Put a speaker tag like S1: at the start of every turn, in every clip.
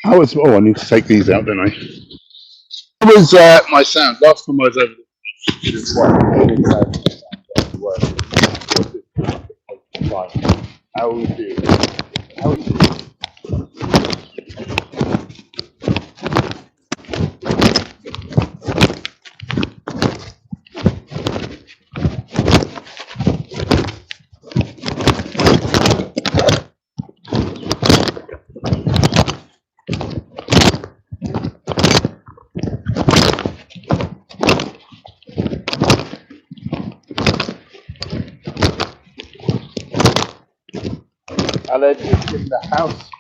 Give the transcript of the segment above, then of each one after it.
S1: How was? Oh, I need to take these out, don't I? How was my sound last time I was over? How are we doing? How are you? Aled is in the house.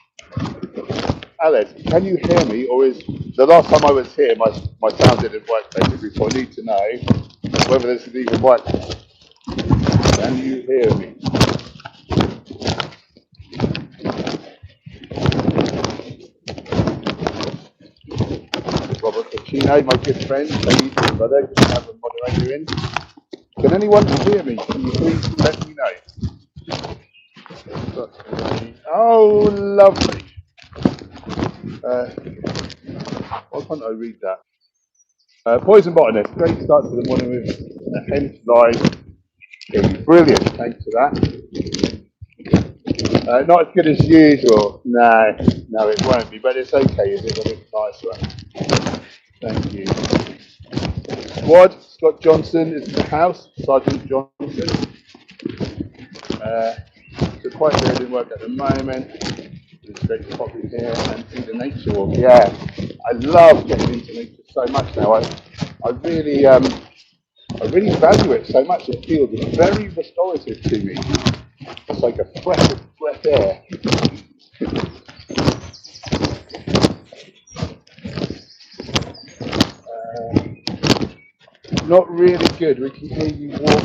S1: Aled, can you hear me, or is the last time I was here, my sound didn't work basically, so I need to know whether this is even working. Can you hear me? Robert Pacino, my good friend, thank you, brother, good to have a moderator in. Can anyone hear me? Can you please let me know? Oh, lovely. Why can't I read that? Poison botanist, great start to the morning with a Hench live. Brilliant, thanks for that. Not as good as usual. No, it won't be, but it's okay. It's a bit nicer. Thank you. Squad, Scott Johnson is in the house. Sergeant Johnson. So quite good in work at the moment. It's great to pop in here and see the nature walk. Yeah, I love getting into nature so much now. I really value it so much. It feels very restorative to me. It's like a breath of fresh air. Not really good. We can hear you walk.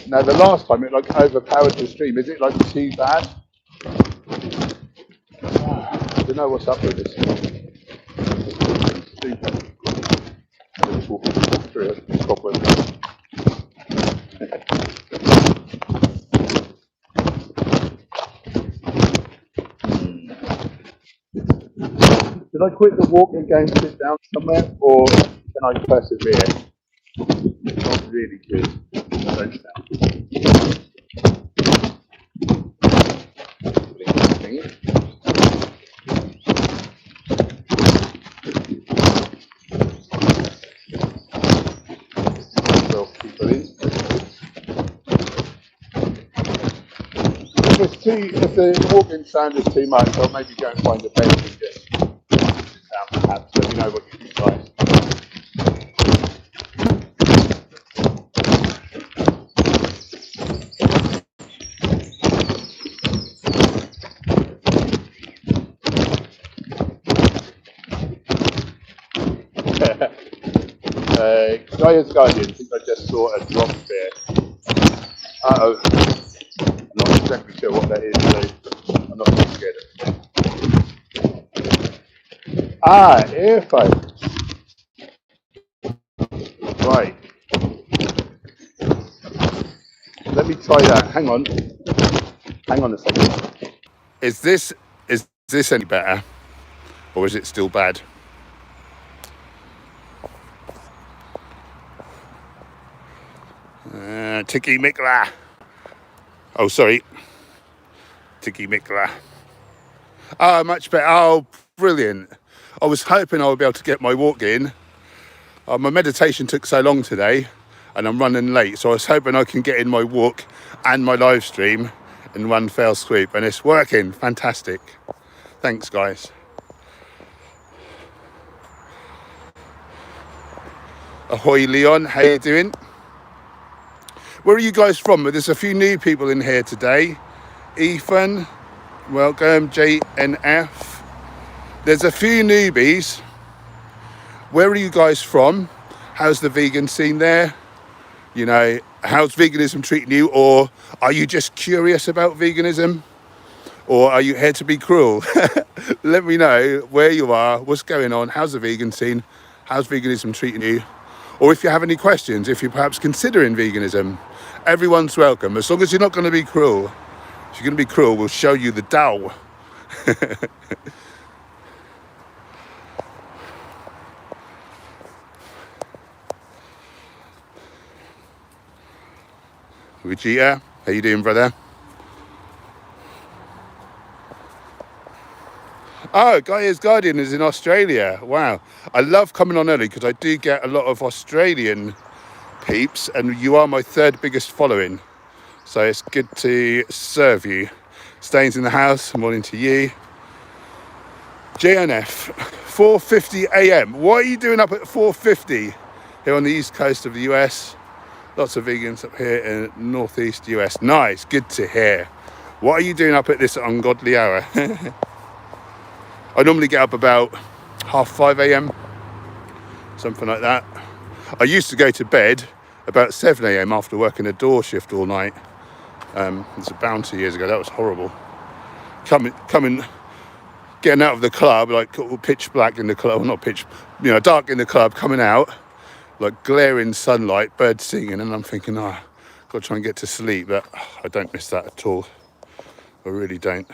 S1: Now the last time it like overpowered the stream. Is it like too bad? I don't know what's up with this. Stupid. Just walk through it. Properly. Should I quit the walk and go and sit down somewhere, or can I persevere? It's not really good. Don't sound. If the walking sound is too much, I'll maybe go and find a bench and just sit down perhaps. Let me know what you think, guys. Gaia's Guardian, I think I just saw a drop there. Uh-oh. I'm not exactly sure what that is, so I'm not too scared of it. Earphones. Right. Let me try that. Hang on a second. Is this any better? Or is it still bad? Tiki Mikla. Oh, sorry. Tiki Mikla. Oh, much better. Oh, brilliant. I was hoping I would be able to get my walk in. My meditation took so long today and I'm running late. So I was hoping I can get in my walk and my live stream in one fell swoop. And it's working. Fantastic. Thanks, guys. Ahoy, Leon. How you doing? Where are you guys from? There's a few new people in here today. Ethan, welcome. JNF. There's a few newbies. Where are you guys from? How's the vegan scene there? You know, how's veganism treating you? Or are you just curious about veganism? Or are you here to be cruel? Let me know where you are, what's going on, how's the vegan scene? How's veganism treating you? Or if you have any questions, if you're perhaps considering veganism, everyone's welcome, as long as you're not going to be cruel. If you're going to be cruel, we'll show you the Tao. Vegeta, how you doing, brother? Oh, Gaia's Guardian is in Australia. Wow. I love coming on early because I do get a lot of Australian peeps, and you are my third biggest following. So it's good to serve you. Stains in the house, morning to you. JNF, 4:50 a.m. What are you doing up at 4:50 here on the east coast of the US? Lots of vegans up here in northeast US. Nice, good to hear. What are you doing up at this ungodly hour? I normally get up about 5:30 a.m, something like that. I used to go to bed about 7 a.m. after working a door shift all night. It's about 2 years ago. That was horrible. Coming, getting out of the club, like pitch black in the club, well, not pitch, dark in the club, coming out, like glaring sunlight, birds singing, and I'm thinking, got to try and get to sleep. But I don't miss that at all. I really don't.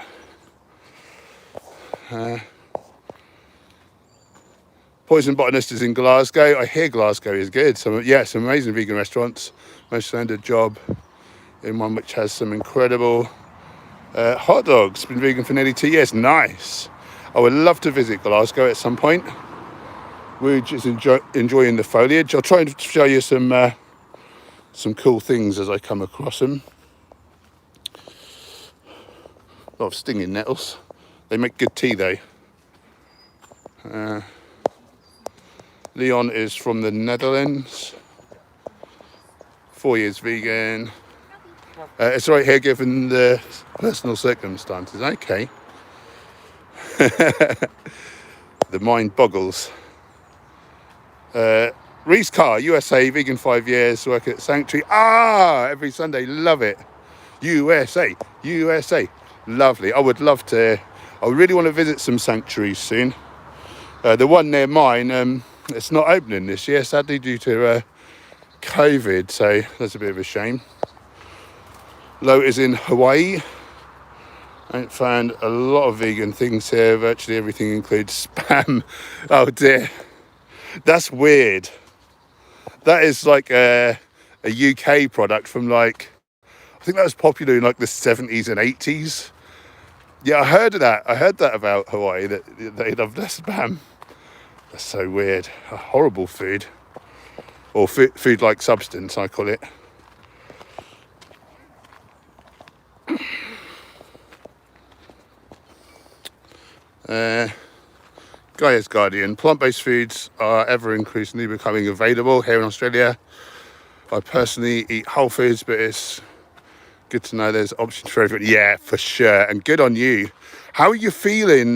S1: Poison Botanist is in Glasgow. I hear Glasgow is good. Some amazing vegan restaurants. Managed to land a job in one which has some incredible hot dogs. Been vegan for nearly 2 years. Nice. I would love to visit Glasgow at some point. We're just enjoying the foliage. I'll try and show you some cool things as I come across them. A lot of stinging nettles. They make good tea though. Leon is from the Netherlands. 4 years vegan. It's right here given the personal circumstances. Okay. The mind boggles. Reese Carr, USA, vegan 5 years, work at Sanctuary. Every Sunday, love it. USA. Lovely. I would love to. I really want to visit some sanctuaries soon. The one near mine, it's not opening this year, sadly, due to COVID, so that's a bit of a shame. Lo is in Hawaii. I found a lot of vegan things here. Virtually everything includes spam. Oh dear. That's weird. That is like a UK product from I think that was popular in the 70s and 80s. Yeah, I heard of that. I heard that about Hawaii, that they love their spam. That's so weird. A horrible food. Or food-like substance, I call it. Gaia's Guardian. Plant-based foods are ever increasingly becoming available here in Australia. I personally eat whole foods, but it's good to know there's options for everyone. Yeah, for sure. And good on you. How are you feeling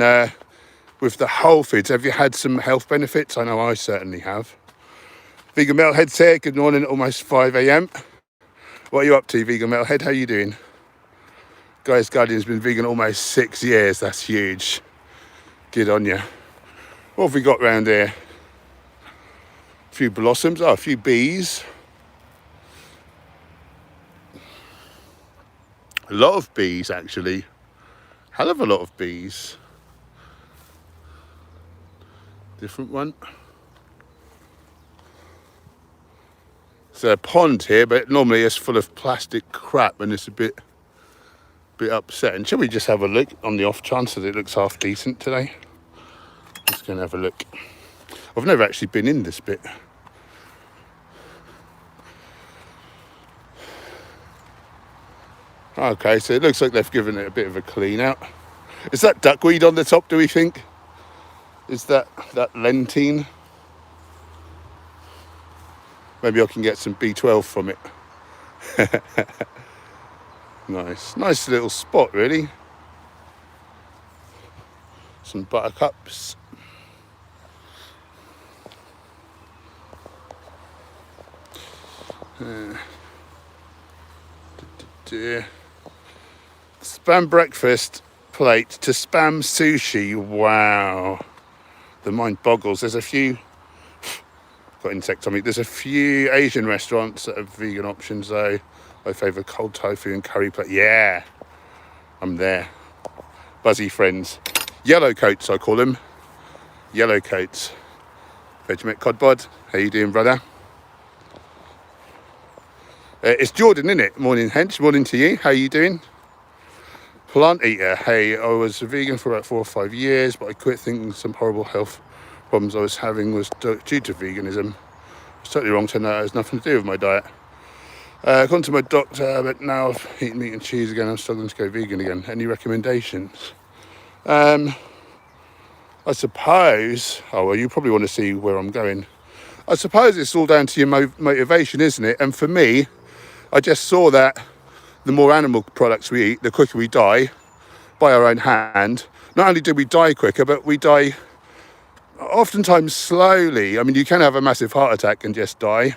S1: with the whole foods? Have you had some health benefits? I know I certainly have. Vegan Metalhead's here. Good morning, almost 5 a.m. What are you up to, Vegan Metalhead? How are you doing? Gaia's Guardian's been vegan almost 6 years. That's huge. Good on you. What have we got round here? A few blossoms. A few bees. A lot of bees, actually. Hell of a lot of bees. Different one. It's a pond here, but normally it's full of plastic crap and it's a bit upsetting. Shall we just have a look on the off chance that it looks half decent today? Just going to have a look. I've never actually been in this bit. Okay, so it looks like they've given it a bit of a clean out. Is that duckweed on the top, do we think? Is that lentine? Maybe I can get some B12 from it. Nice little spot, really. Some buttercups. Spam breakfast plate to spam sushi. Wow. The mind boggles. There's a few, got insect on me. There's a few Asian restaurants that have vegan options though. I favour cold tofu and curry plate. Yeah, I'm there. buzzy friends. Yellow coats, I call them. Yellow coats. Vegemite Codbod, how you doing, brother? It's Jordan, isn't it? Morning, Hench. Morning to you. How you doing? Plant eater. Hey, I was a vegan for about 4 or 5 years, but I quit thinking some horrible health problems I was having was due to veganism. It's totally wrong to know it has nothing to do with my diet. Gone to my doctor, but now I've eaten meat and cheese again. I'm struggling to go vegan again. Any recommendations? I suppose, oh well, you probably want to see where I'm going. I suppose it's all down to your motivation, isn't it? And for me, I just saw that the more animal products we eat, the quicker we die by our own hand. Not only do we die quicker, but we die oftentimes slowly. I mean, you can have a massive heart attack and just die.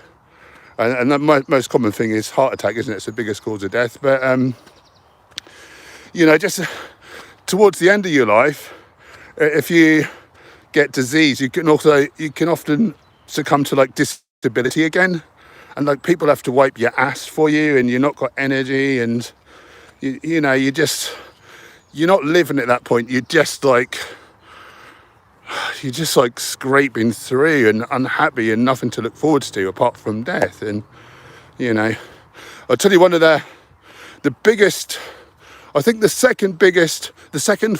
S1: And the most common thing is heart attack, isn't it? It's the biggest cause of death. But, just towards the end of your life, if you get disease, you can often succumb to like disability again. And like people have to wipe your ass for you and you're not got energy and, you're not living at that point. You're just like scraping through and unhappy and nothing to look forward to apart from death. And, I'll tell you one of the biggest, I think the second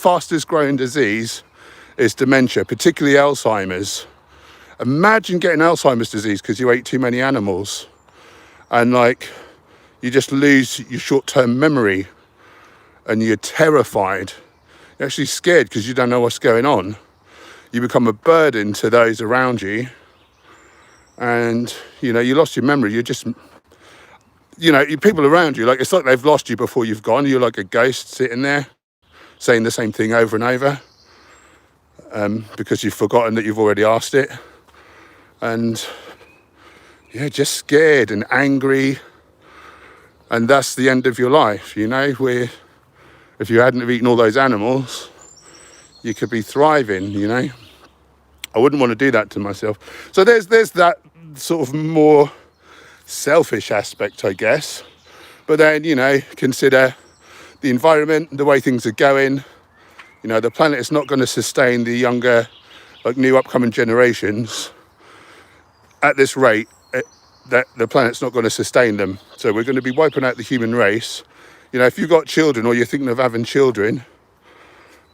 S1: fastest growing disease is dementia, particularly Alzheimer's. Imagine getting Alzheimer's disease because you ate too many animals and you just lose your short-term memory and you're terrified. You're actually scared because you don't know what's going on. You become a burden to those around you and, you lost your memory. You're just, people around you, it's like they've lost you before you've gone. You're like a ghost sitting there saying the same thing over and over because you've forgotten that you've already asked it. And just scared and angry, and that's the end of your life. Where if you hadn't have eaten all those animals, you could be thriving. I wouldn't want to do that to myself. So there's that sort of more selfish aspect, I guess. But then consider the environment, the way things are going. The planet is not going to sustain the younger, new upcoming generations at this rate. That the planet's not going to sustain them. So we're going to be wiping out the human race. If you've got children or you're thinking of having children,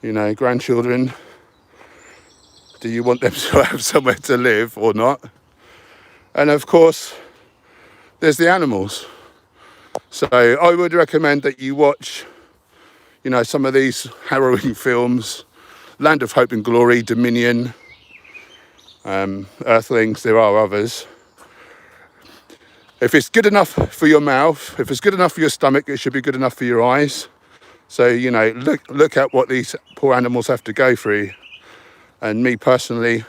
S1: grandchildren, do you want them to have somewhere to live or not? And of course, there's the animals. So I would recommend that you watch, some of these harrowing films, Land of Hope and Glory, Dominion, Earthlings, there are others. If it's good enough for your mouth, if it's good enough for your stomach, it should be good enough for your eyes. So, look at what these poor animals have to go through. And me personally,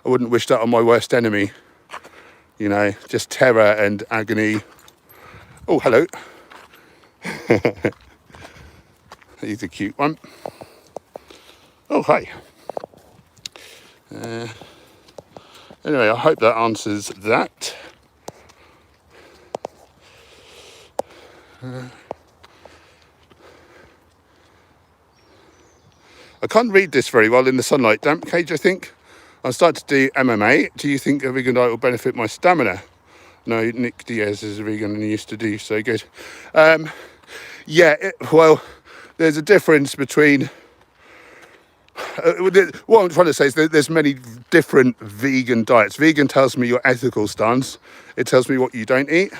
S1: I wouldn't wish that on my worst enemy. Just terror and agony. Oh, hello. He's a cute one. Oh, hi. Anyway, I hope that answers that. I can't read this very well in the sunlight. Damp Cage, I think. I'm starting to do MMA. Do you think a vegan diet will benefit my stamina? No, Nick Diaz is a vegan and he used to do so good. Well, there's a difference between... what I'm trying to say is that there's many different vegan diets. Vegan tells me your ethical stance. It tells me what you don't eat.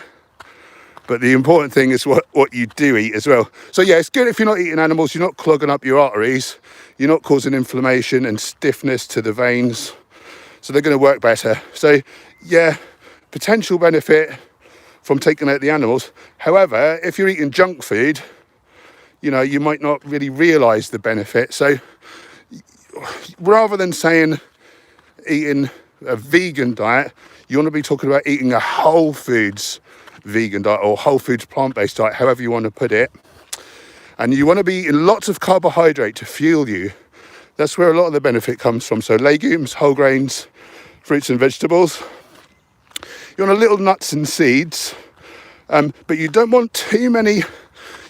S1: But the important thing is what you do eat as well. So it's good if you're not eating animals, you're not clogging up your arteries, you're not causing inflammation and stiffness to the veins. So they're going to work better. So potential benefit from taking out the animals. However, if you're eating junk food, you might not really realise the benefit. So rather than saying eating a vegan diet, you want to be talking about eating a whole foods vegan diet or whole foods plant-based diet, however you want to put it. And you want to be eating lots of carbohydrate to fuel you. That's where a lot of the benefit comes from. So legumes, whole grains, fruits and vegetables. You want a little nuts and seeds, but you don't want too many.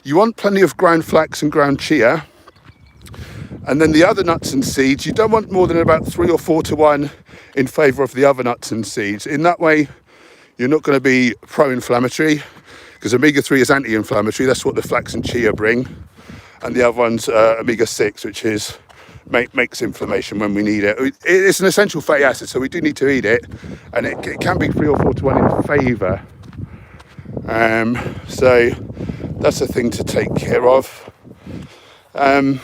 S1: You want plenty of ground flax and ground chia, And then the other nuts and seeds, you don't want more than about 3 or 4 to 1 in favour of the other nuts and seeds. In that way, you're not going to be pro-inflammatory, because omega-3 is anti-inflammatory. That's what the flax and chia bring. And the other one's omega-6, which is makes inflammation when we need it. It's an essential fatty acid, so we do need to eat it. And it can be 3 or 4 to 1 in favour. So that's a thing to take care of. And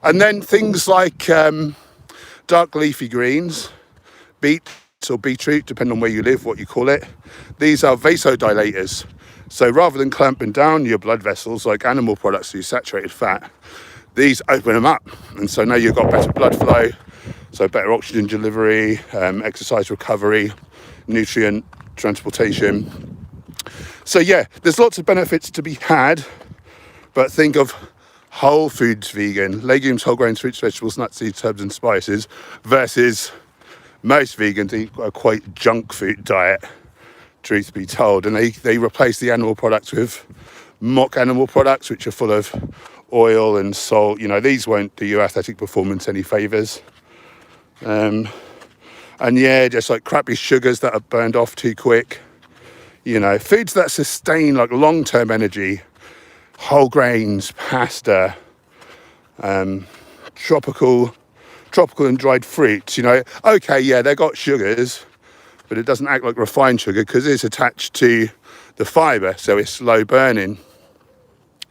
S1: then things like dark leafy greens, beets or beetroot, depending on where you live, what you call it. These are vasodilators. So rather than clamping down your blood vessels like animal products do saturated fat, these open them up. And so now you've got better blood flow, so better oxygen delivery, exercise recovery, nutrient transportation. So yeah, there's lots of benefits to be had, but think of whole foods vegan, legumes, whole grains, fruits, vegetables, nuts, seeds, herbs and spices, versus most vegans eat a quite junk food diet, truth be told, and they replace the animal products with mock animal products, which are full of oil and salt. You know, these won't do your athletic performance any favours. And yeah, just like crappy sugars that are burned off too quick. You know, foods that sustain like long-term energy, whole grains, pasta, tropical and dried fruits. You know, okay, yeah, they got sugars, but it doesn't act like refined sugar because it's attached to the fibre, so it's slow burning.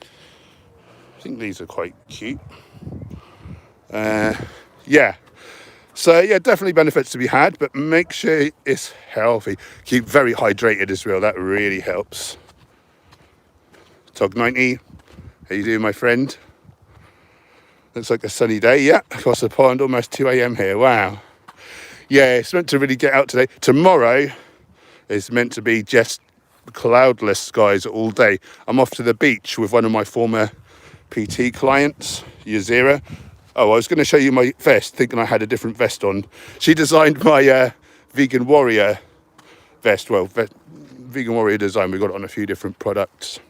S1: I think these are quite cute. Yeah. So yeah, definitely benefits to be had, but make sure it's healthy. Keep very hydrated as well. That really helps. Tog90, how you doing, my friend? Looks like a sunny day. Yeah, across the pond, almost 2 a.m. here. Wow. Yeah, it's meant to really get out today. Tomorrow is meant to be just cloudless skies all day. I'm off to the beach with one of my former PT clients, Yazira. Oh, I was going to show you my vest, thinking I had a different vest on. She designed my Vegan Warrior vest. Well, Vegan Warrior design. We got it on a few different products.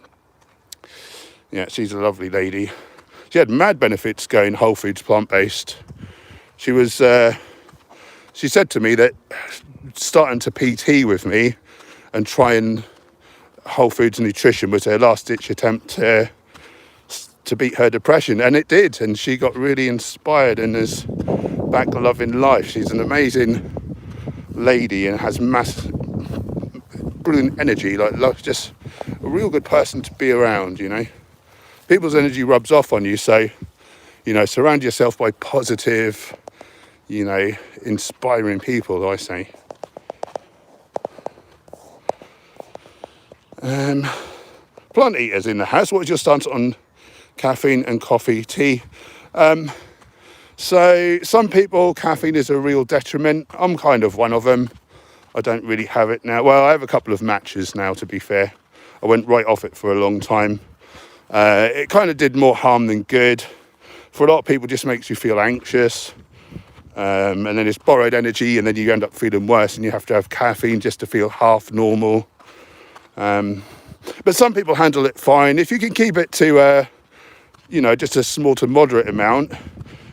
S1: Yeah, she's a lovely lady. She had mad benefits going whole foods, plant-based. She was, she said to me that starting to PT with me and trying whole foods nutrition was her last-ditch attempt to beat her depression, and it did, and she got really inspired and is back loving life. She's an amazing lady and has brilliant energy, like just a real good person to be around, you know. People's energy rubs off on you, so, you know, surround yourself by positive, you know, inspiring people, I say. Plant eaters in the house, what is your stance on caffeine and coffee, tea? So some people, caffeine is a real detriment. I'm kind of one of them. I don't really have it now. Well, I have a couple of matches now, to be fair. I went right off it for a long time. It kind of did more harm than good. For a lot of people, it just makes you feel anxious. And then it's borrowed energy, and then you end up feeling worse, and you have to have caffeine just to feel half normal. But some people handle it fine. If you can keep it to, you know, just a small to moderate amount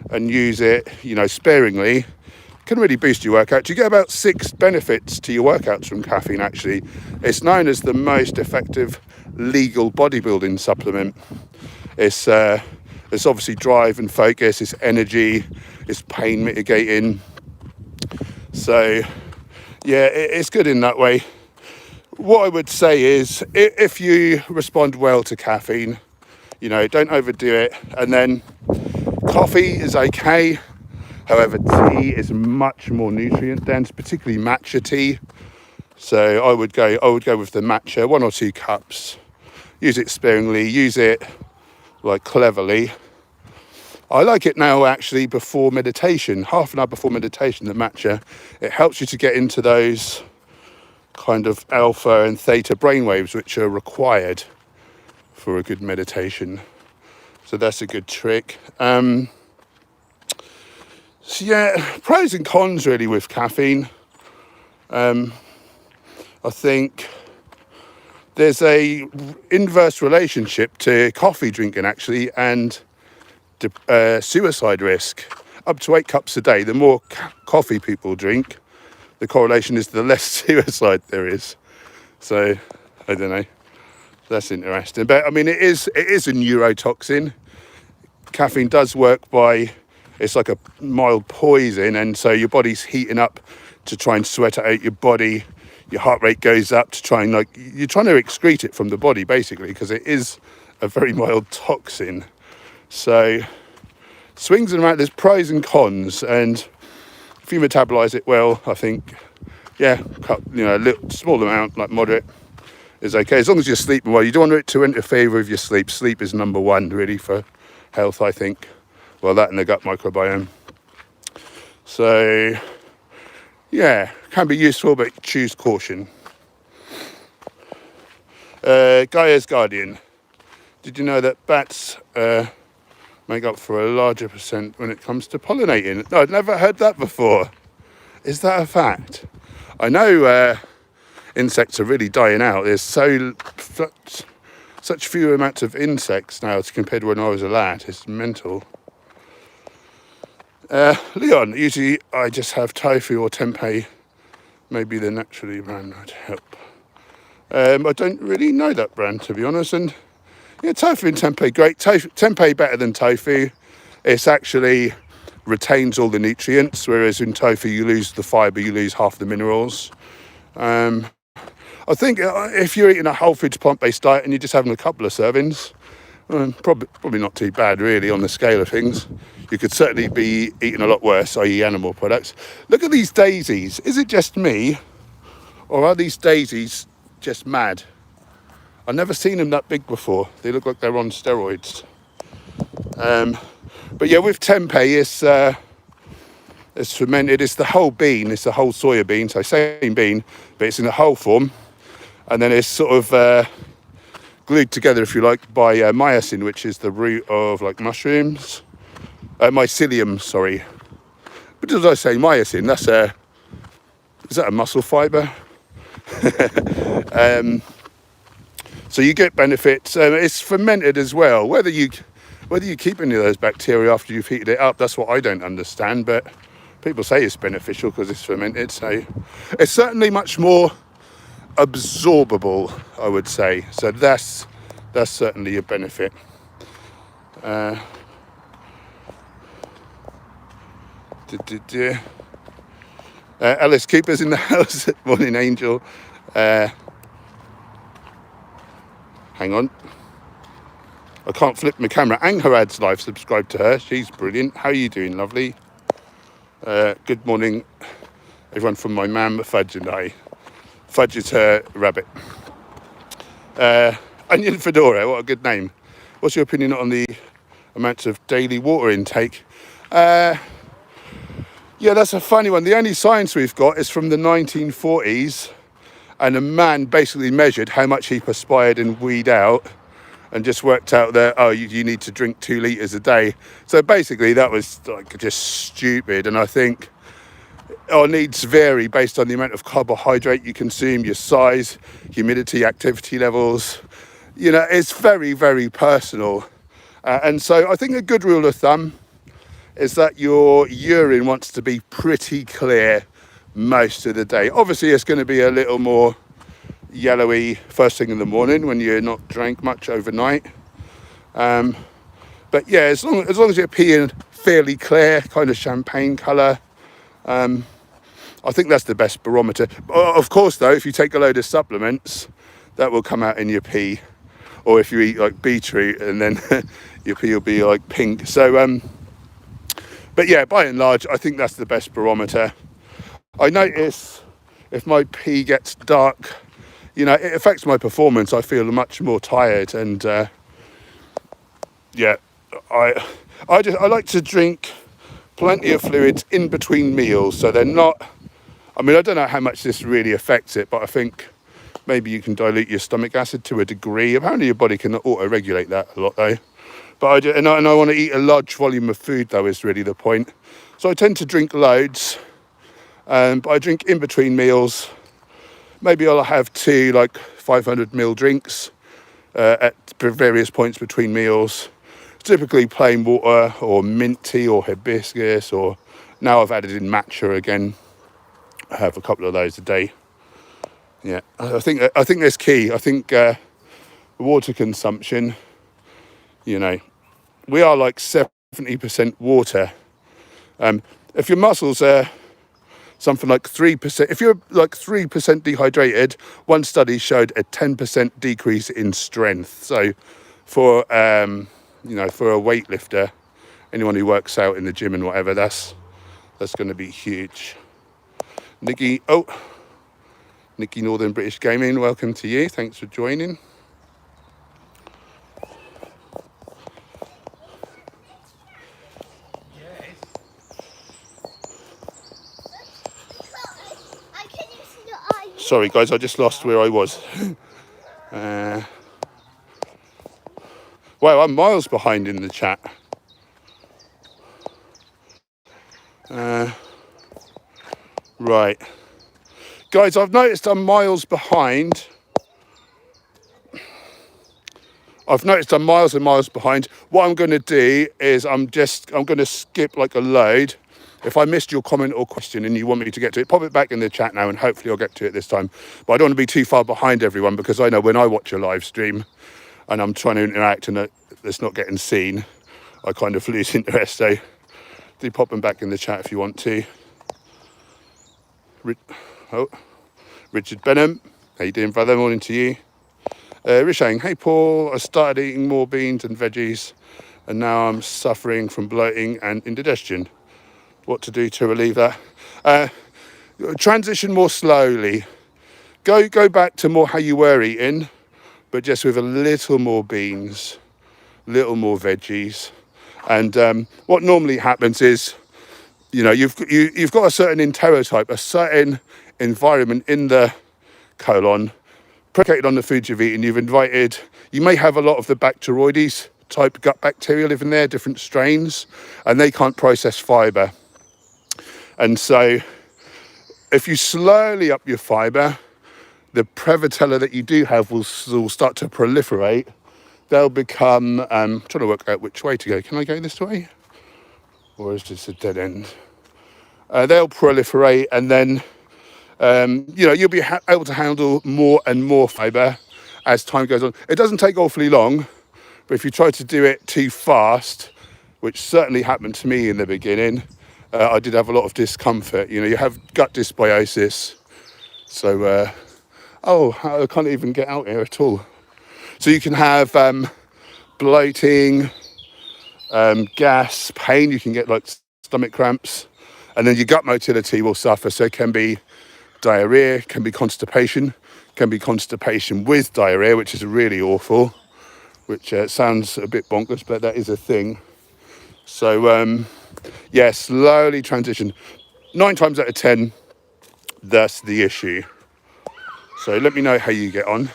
S1: and use it, you know, sparingly, can really boost your workout. You get about 6 benefits to your workouts from caffeine, actually. It's known as the most effective legal bodybuilding supplement. It's obviously drive and focus, it's energy, it's pain mitigating. So, yeah, it's good in that way. What I would say is, if you respond well to caffeine, you know, don't overdo it. And then coffee is okay. However, tea is much more nutrient dense, particularly matcha tea. So I would go with the matcha, 1 or 2 cups. Use it sparingly, use it like cleverly. I like it now actually before meditation, half an hour before meditation, the matcha. It helps you to get into those kind of alpha and theta brainwaves which are required for a good meditation. So that's a good trick. So yeah, pros and cons really with caffeine. I think there's a inverse relationship to coffee drinking actually and suicide risk. Up to 8 cups a day. The more coffee people drink, the correlation is the less suicide there is. So, I don't know. That's interesting. But I mean, it is a neurotoxin. Caffeine does work by, it's like a mild poison, and so your body's heating up to try and sweat it out your body. Your heart rate goes up to try and, like, you're trying to excrete it from the body basically, because it is a very mild toxin. So swings and roundabouts, there's pros and cons, and if you metabolize it well, I think, yeah, a little small amount, like moderate, is okay, as long as you're sleeping well. You don't want it to interfere with your sleep. Sleep is number one really for health, I think. Well, that and the gut microbiome. So yeah, can be useful, but choose caution. Gaia's Guardian. Did you know that bats make up for a larger percent when it comes to pollinating? No, I'd never heard that before. Is that a fact? I know insects are really dying out. There's such few amounts of insects now as compared to when I was a lad. It's mental. Leon, usually I just have tofu or tempeh. Maybe the naturally brand would help. I don't really know that brand, to be honest. And yeah, tofu and tempeh, great. Tempeh better than tofu. It's actually retains all the nutrients, whereas in tofu you lose the fibre, you lose half the minerals. I think if you're eating a whole foods plant-based diet and you're just having a couple of servings, probably not too bad really on the scale of things. You could certainly be eating a lot worse, i.e. animal products. Look at these daisies. Is it just me, or are these daisies just mad? I've never seen them that big before. They look like they're on steroids. But yeah, with tempeh, it's fermented. It's the whole bean. It's the whole soya bean. So same bean, but it's in a whole form. And then it's sort of glued together, if you like, by mycin, which is the root of like mushrooms. Mycelium, sorry. What did I say? Mycin. Is that a muscle fibre? So you get benefits. It's fermented as well. Whether you keep any of those bacteria after you've heated it up, that's what I don't understand. But people say it's beneficial because it's fermented. So it's certainly much more absorbable, I would say. So that's certainly a benefit. Alice Cooper's in the house. Morning, Angel. Hang on. I can't flip my camera. Angharad's live. Subscribe to her. She's brilliant. How are you doing, lovely? Good morning, everyone from my mam, Fudge, and I. Fudge is her rabbit. Onion Fedora, what a good name. What's your opinion on the amounts of daily water intake? Yeah, that's a funny one. The only science we've got is from the 1940s, and a man basically measured how much he perspired and weed out, and just worked out that, you need to drink 2 litres a day. So basically that was like just stupid, and I think our needs vary based on the amount of carbohydrate you consume, your size, humidity, activity levels. You know, it's very, very personal. And so I think a good rule of thumb is that your urine wants to be pretty clear most of the day. Obviously, it's going to be a little more yellowy first thing in the morning when you're not drank much overnight. But yeah, as long as you're peeing fairly clear, kind of champagne colour, I think that's the best barometer. Of course, though, if you take a load of supplements, that will come out in your pee. Or if you eat like beetroot, and then your pee will be like pink. So, but yeah, by and large, I think that's the best barometer. I notice if my pee gets dark, it affects my performance. I feel much more tired, and yeah, I like to drink plenty of fluids in between meals, so they're not. I mean, I don't know how much this really affects it, but I think maybe you can dilute your stomach acid to a degree. Apparently, your body can auto-regulate that a lot, though. But I want to eat a large volume of food, though, is really the point. So I tend to drink loads, but I drink in between meals. Maybe I'll have 2 like 500ml drinks at various points between meals. typically plain water or mint tea or hibiscus, or now I've added in matcha again. I have a couple of those a day. Yeah, I think that's key. I think water consumption, you know, we are like 70% water. If your muscles are something like 3%, if you're like 3% dehydrated, one study showed a 10% decrease in strength. So for for a weightlifter, anyone who works out in the gym and whatever, that's going to be huge. Nikki Northern British Gaming, welcome to you. Thanks for joining. Sorry guys, I just lost where I was. Wow, I'm miles behind in the chat. Right. Guys, I've noticed I'm miles behind. I've noticed I'm miles and miles behind. What I'm going to do is I'm going to skip like a load. If I missed your comment or question and you want me to get to it, pop it back in the chat now and hopefully I'll get to it this time. But I don't want to be too far behind everyone, because I know when I watch a live stream and I'm trying to interact and it's not getting seen, I kind of lose interest. So do pop them back in the chat if you want to. Richard Benham, how you doing, brother? Morning to you. Rishang, hey Paul, I started eating more beans and veggies and now I'm suffering from bloating and indigestion. What to do to relieve that? Transition more slowly. Go back to more how you were eating, but just with a little more beans, little more veggies. And what normally happens is, you've got a certain enterotype, a certain environment in the colon, predicated on the foods you've eaten. You may have a lot of the Bacteroides type gut bacteria living there, different strains, and they can't process fibre. And so if you slowly up your fibre, the Prevotella that you do have will start to proliferate. They'll become, I'm trying to work out which way to go. Can I go this way? Or is this a dead end? They'll proliferate, and then you'll be able to handle more and more fibre as time goes on. It doesn't take awfully long, but if you try to do it too fast, which certainly happened to me in the beginning, I did have a lot of discomfort. You have gut dysbiosis. So, I can't even get out here at all. So you can have bloating, gas, pain. You can get like stomach cramps, and then your gut motility will suffer. So it can be diarrhea, can be constipation with diarrhea, which is really awful, which sounds a bit bonkers, but that is a thing. So slowly transition. 9 times out of 10, that's the issue. So let me know how you get on.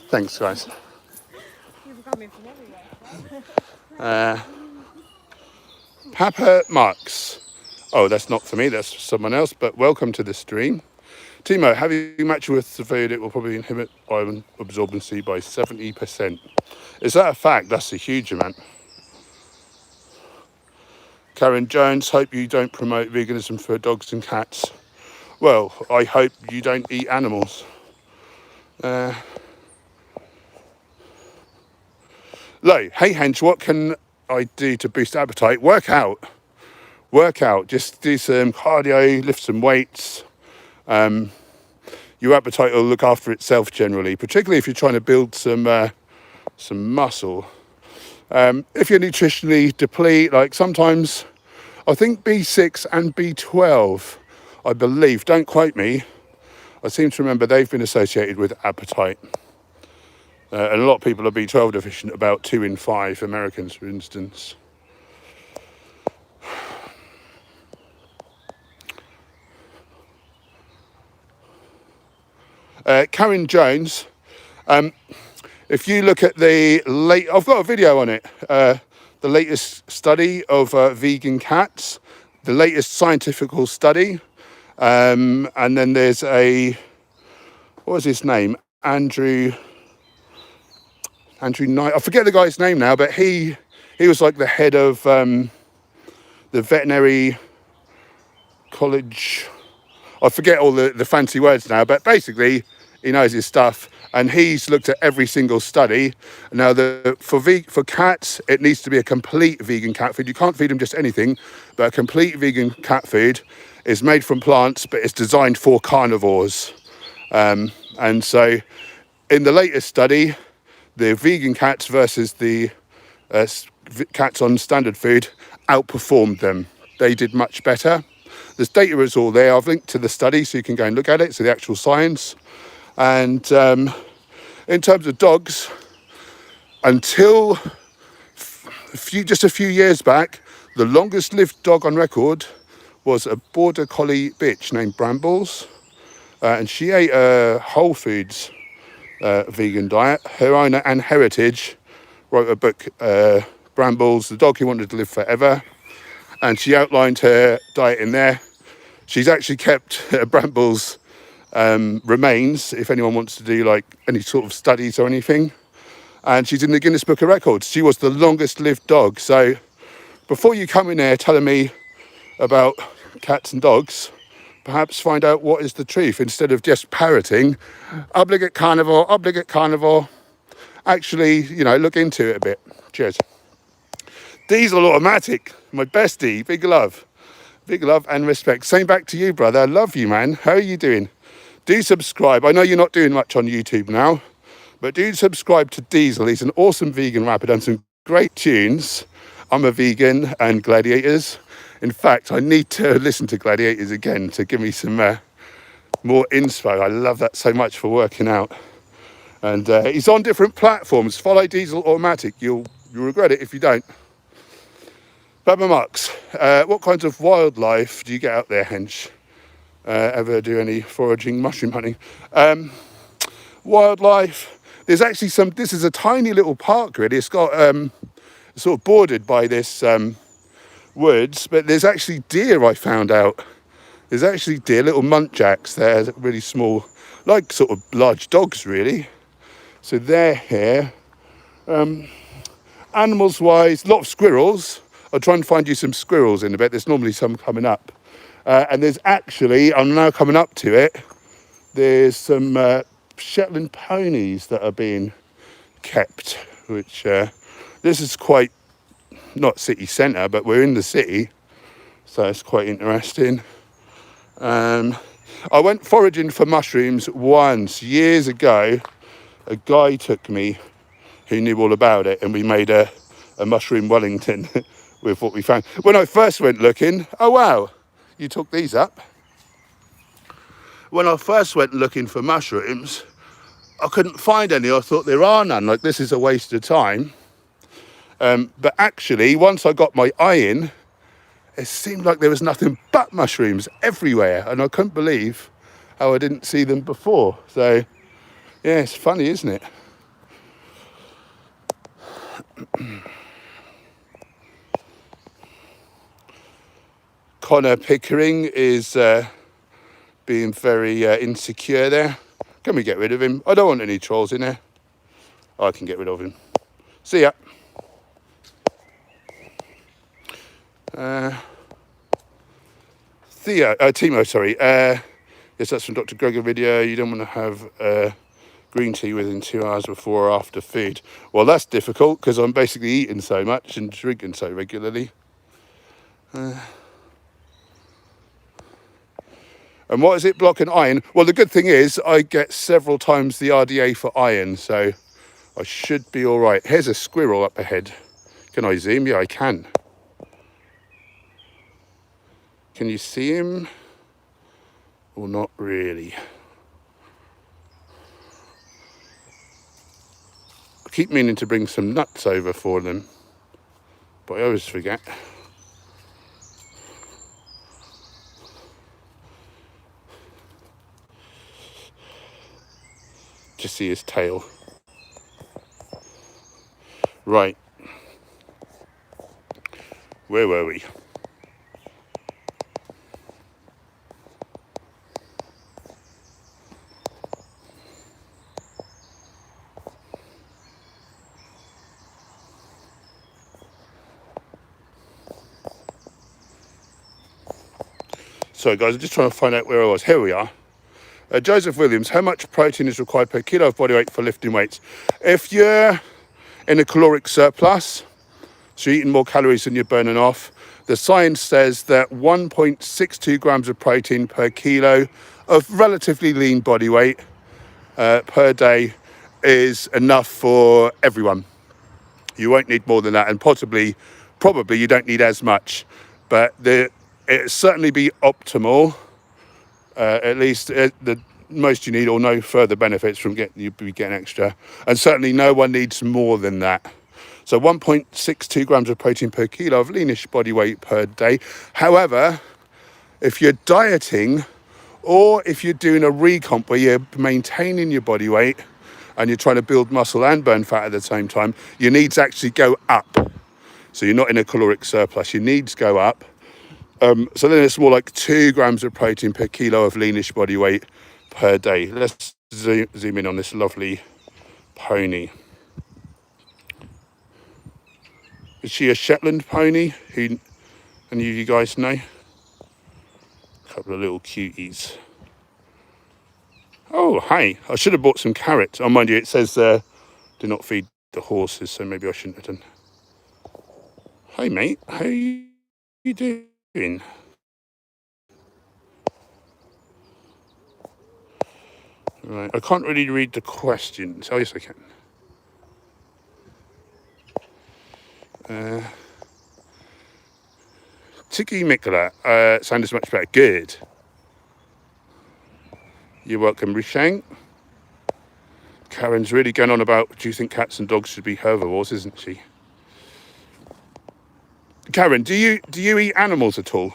S1: Thanks, guys. Papa Marks. Oh, that's not for me, that's for someone else, but welcome to the stream. Timo, having matched with the food, it will probably inhibit iron absorbency by 70%. Is that a fact? That's a huge amount. Karen Jones, hope you don't promote veganism for dogs and cats. Well, I hope you don't eat animals. Lo, hey Hench, what can I do to boost appetite? Work out. Just do some cardio, lift some weights. Your appetite will look after itself generally, particularly if you're trying to build some muscle. If you're nutritionally deplete, like sometimes, I think B6 and B12, I believe, don't quote me, I seem to remember they've been associated with appetite. And a lot of people are B12 deficient, about 2 in 5 Americans, for instance. Karen Jones, if you look at the I've got a video on it. the latest study of vegan cats, the latest scientific study. And then there's what was his name? Andrew Knight. I forget the guy's name now, but he was like the head of the veterinary college. I forget all the fancy words now, but basically he knows his stuff, and he's looked at every single study. Now, for cats, it needs to be a complete vegan cat food. You can't feed them just anything, but a complete vegan cat food is made from plants, but it's designed for carnivores. And so in the latest study, the vegan cats versus the cats on standard food outperformed them. They did much better. There's data is all there. I've linked to the study so you can go and look at it. So the actual science. And in terms of dogs, until just a few years back, the longest lived dog on record was a border collie bitch named Brambles. And she ate a Whole Foods vegan diet. Her owner, Anne Heritage, wrote a book, Brambles, the dog who wanted to live forever. And she outlined her diet in there. She's actually kept Brambles' remains, if anyone wants to do like any sort of studies or anything. And she's in the Guinness Book of Records. She was the longest lived dog. So before you come in there telling me about cats and dogs, perhaps find out what is the truth instead of just parroting, obligate carnivore. Actually, look into it a bit. Cheers. Diesel Automatic, my bestie, big love and respect. Same back to you, brother. I love you, man. How are you doing? Do subscribe. I know you're not doing much on YouTube now, but do subscribe to Diesel. He's an awesome vegan rapper, done some great tunes. I'm a vegan and Gladiators. In fact, I need to listen to Gladiators again to give me some more inspo. I love that so much for working out. And he's on different platforms. Follow Diesel Automatic. You'll regret it if you don't. Baba Marks, what kinds of wildlife do you get out there, Hench? Ever do any foraging, mushroom hunting? Wildlife, there's actually this is a tiny little park really. It's got sort of bordered by this woods, but there's actually deer, I found out. There's actually deer, little muntjacs there, really small, like sort of large dogs really. So they're here. Animals wise, a lot of squirrels. I'll try and find you some squirrels in a bit. There's normally some coming up. And there's actually, I'm now coming up to it, there's some Shetland ponies that are being kept, which this is quite, not city centre, but we're in the city. So it's quite interesting. I went foraging for mushrooms once, years ago. A guy took me who knew all about it, and we made a mushroom Wellington with what we found. When I first went looking, oh wow, you took these up. When I first went looking for mushrooms, I couldn't find any. I thought there are none, like this is a waste of time. But actually, once I got my eye in, it seemed like there was nothing but mushrooms everywhere, and I couldn't believe how I didn't see them before. So yeah, it's funny, isn't it? Connor Pickering is being very insecure there. Can we get rid of him? I don't want any trolls in there. I can get rid of him. See ya. Timo, sorry. Yes, that's from Dr. Gregor video. You don't want to have green tea within 2 hours before or after food. Well, that's difficult because I'm basically eating so much and drinking so regularly. And what is it blocking iron? Well, the good thing is I get several times the RDA for iron, so I should be all right. Here's a squirrel up ahead. Can I zoom? Yeah, I can. Can you see him? Or not really? I keep meaning to bring some nuts over for them, but I always forget. Just see his tail. Right. Where were we? So guys, I'm just trying to find out where I was. Here we are. Joseph Williams, how much protein is required per kilo of body weight for lifting weights? If you're in a caloric surplus, so you're eating more calories than you're burning off, the science says that 1.62 grams of protein per kilo of relatively lean body weight per day is enough for everyone. You won't need more than that, and probably you don't need as much, but it certainly be optimal. At least the most you need, or no further benefits from getting extra, and certainly no one needs more than that. So 1.62 grams of protein per kilo of leanish body weight per day. However, if you're dieting, or if you're doing a recomp where you're maintaining your body weight and you're trying to build muscle and burn fat at the same time, your needs actually go up. So you're not in a caloric surplus, your needs go up. So then it's more like 2 grams of protein per kilo of leanish body weight per day. Let's zoom in on this lovely pony. Is she a Shetland pony? Who any of you guys know? A couple of little cuties. Oh, hey, I should have bought some carrots. Oh, mind you, it says do not feed the horses, so maybe I shouldn't have done. Hey, mate, how you doing? Right, I can't really read the questions. Oh, yes, I can. Tiki Mikola, sounds much better. Good. You're welcome, Rishang. Karen's really going on about, do you think cats and dogs should be herbivores, isn't she? Karen, do you eat animals at all?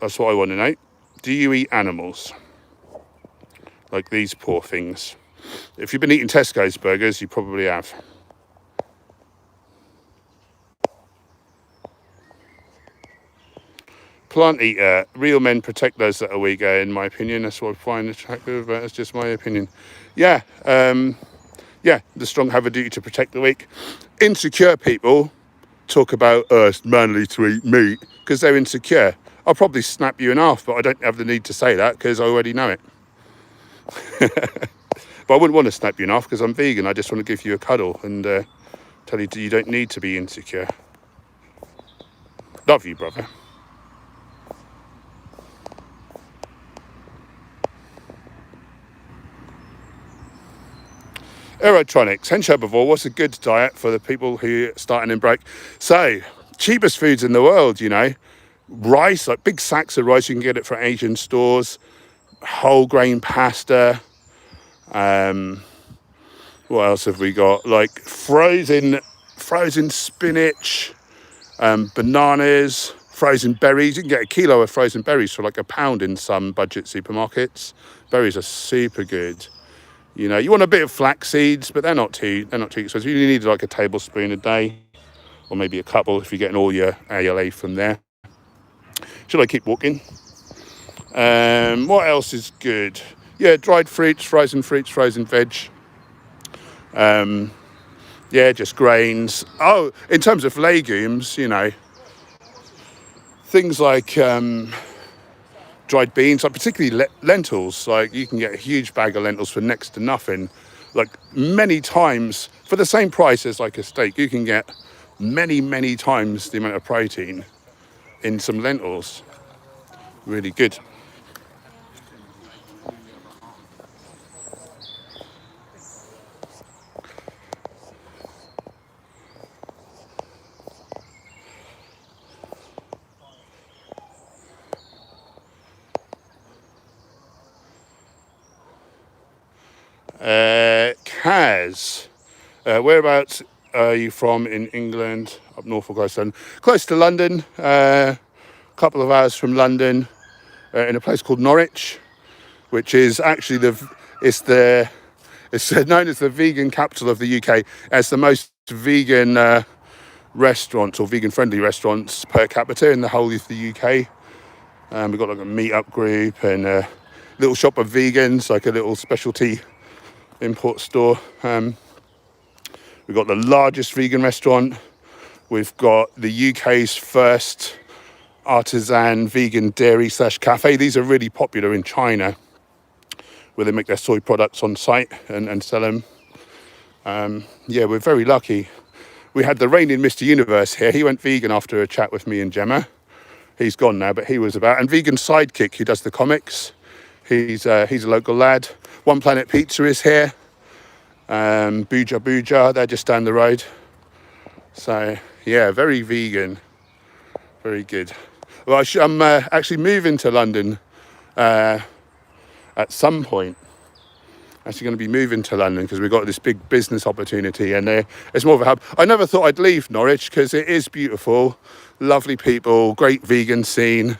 S1: That's what I want to know. Do you eat animals? Like these poor things. If you've been eating Tesco's burgers, you probably have. Plant eater. Real men protect those that are weaker, in my opinion. That's what I find attractive, but that's just my opinion. Yeah, the strong have a duty to protect the weak. Insecure people talk about it's manly to eat meat because they're insecure. I'll probably snap you in half, but I don't have the need to say that because I already know it. But I wouldn't want to snap you in half because I'm vegan. I just want to give you a cuddle and tell you you don't need to be insecure. Love you, brother. Aerotronics, Hench Herbivore, what's a good diet for the people who are starting in break? So, cheapest foods in the world, you know. Rice, like big sacks of rice, you can get it from Asian stores. Whole grain pasta. What else have we got? Like frozen spinach, bananas, frozen berries. You can get a kilo of frozen berries for like £1 in some budget supermarkets. Berries are super good. You know, you want a bit of flax seeds, but they're not too expensive. You need like a tablespoon a day, or maybe a couple if you're getting all your ALA from there. Should I keep walking? What else is good? Yeah, dried fruits, frozen veg. Just grains. Oh, in terms of legumes, you know, things like dried beans, like particularly lentils. Like you can get a huge bag of lentils for next to nothing. Like many times for the same price as like a steak, you can get many times the amount of protein in some lentils. Really good. Kaz, whereabouts are you from in England? Up Norfolk, Iceland. Close to London, a couple of hours from London, in a place called Norwich, which is actually it's known as the vegan capital of the UK. It's the most vegan restaurants or vegan-friendly restaurants per capita in the whole of the UK. We've got like a meet-up group and a little shop of vegans, like a little specialty import store. We've got the largest vegan restaurant. We've got the UK's first artisan vegan dairy / cafe. These are really popular in China, where they make their soy products on site and sell them. Yeah, we're very lucky. We had the reigning Mr. Universe here. He went vegan after a chat with me and Gemma. He's gone now, but he was about. And Vegan Sidekick, who does the comics. He's a local lad. One Planet Pizza is here. Booja Booja, they're just down the road. So, yeah, very vegan. Very good. Well, I'm actually moving to London at some point. Actually going to be moving to London because we've got this big business opportunity, and it's more of a hub. I never thought I'd leave Norwich because it is beautiful, lovely people, great vegan scene,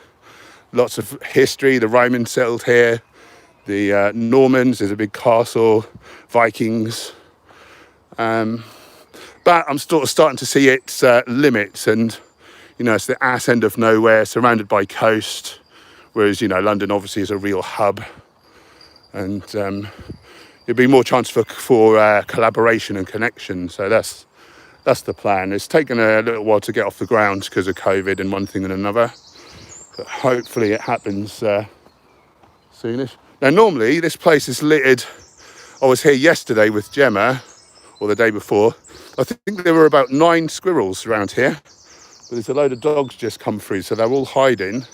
S1: lots of history. The Romans settled here, the Normans, there's a big castle, Vikings. But I'm sort of starting to see its limits, and it's the ass end of nowhere, surrounded by coast, whereas London obviously is a real hub, and there'd be more chance for collaboration and connection. So that's the plan. It's taken a little while to get off the ground because of COVID and one thing and another, but hopefully it happens soonish. Now normally this place is littered. I was here yesterday with Gemma, or the day before. I think there were about 9 squirrels around here, but there's a load of dogs just come through, so they're all hiding.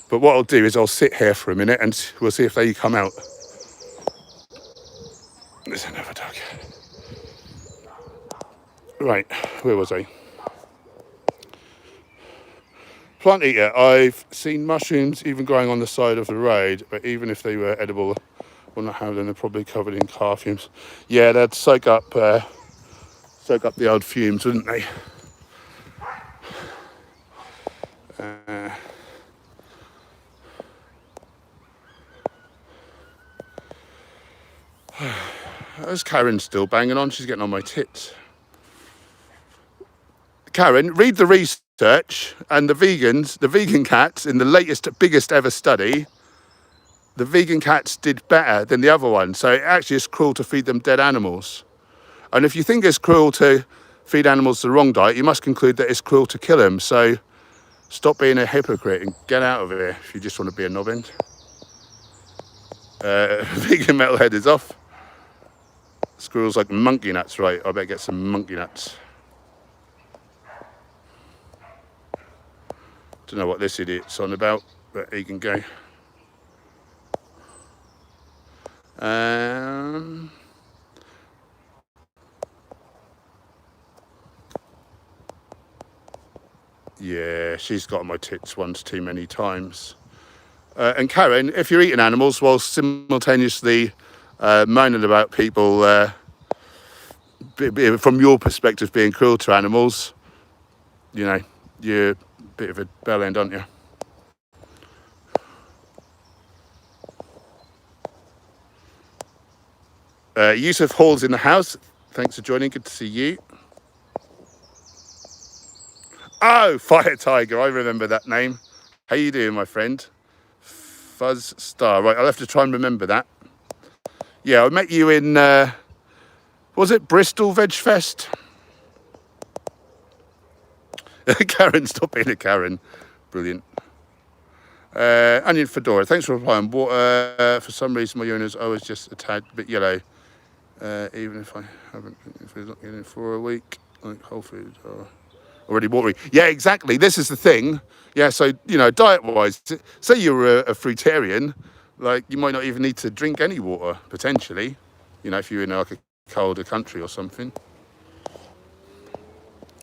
S1: But what I'll do is I'll sit here for a minute and we'll see if they come out. There's another dog. Right, where was I? Plant eater. I've seen mushrooms even growing on the side of the road, but even if they were edible, well, not how, then they're probably covered in car fumes. Yeah, they'd soak up the old fumes, wouldn't they? There's Karen still banging on. She's getting on my tits. Karen, read the research, and the vegan cats in the latest, biggest ever study, the vegan cats did better than the other ones. So it actually is cruel to feed them dead animals. And if you think it's cruel to feed animals the wrong diet, you must conclude that it's cruel to kill them. So stop being a hypocrite and get out of here if you just want to be a knobbend. Vegan metalhead is off. Squirrels like monkey nuts, right? I better get some monkey nuts. Don't know what this idiot's on about, but he can go. Yeah, she's got on my tits once too many times. And Karen, if you're eating animals while simultaneously moaning about people, from your perspective, being cruel to animals, you're a bit of a bell end, aren't you? Yusuf Hall's in the house. Thanks for joining. Good to see you. Oh, Fire Tiger. I remember that name. How you doing, my friend? Fuzz Star. Right, I'll have to try and remember that. Yeah, I met you in, was it Bristol Veg Fest? Karen, stop being a Karen. Brilliant. Onion Fedora, thanks for replying. For some reason, my urine is always just a tad bit yellow. Even if I haven't been food not getting it for a week, like Whole Foods are already watery. Yeah, exactly. This is the thing. Yeah, so, diet-wise, say you're a fruitarian, like, you might not even need to drink any water, potentially, if you're in, like, a colder country or something.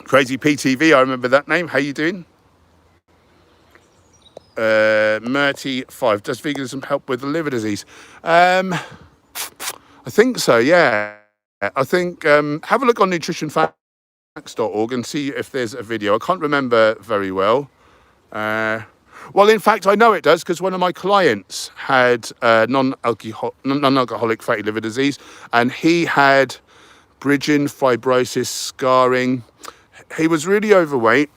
S1: Crazy PTV, I remember that name. How you doing? Murty5, does veganism help with the liver disease? I think so, yeah. I think, have a look on nutritionfacts.org and see if there's a video. I can't remember very well. Well, in fact, I know it does, because one of my clients had non-alcoholic fatty liver disease, and he had bridging, fibrosis, scarring, he was really overweight,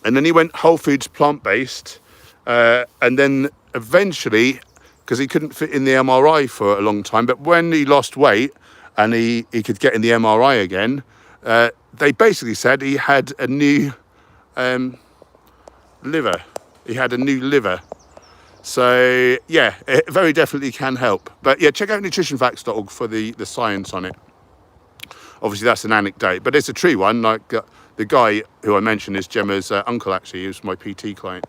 S1: and then he went whole foods plant-based, and then eventually, because he couldn't fit in the MRI for a long time, but when he lost weight and he could get in the MRI again, they basically said he had a new liver. He had a new liver. So yeah, it very definitely can help. But yeah, check out nutritionfacts.org for the science on it. Obviously that's an anecdote, but it's a true one. Like the guy who I mentioned is Gemma's uncle, actually. He was my PT client.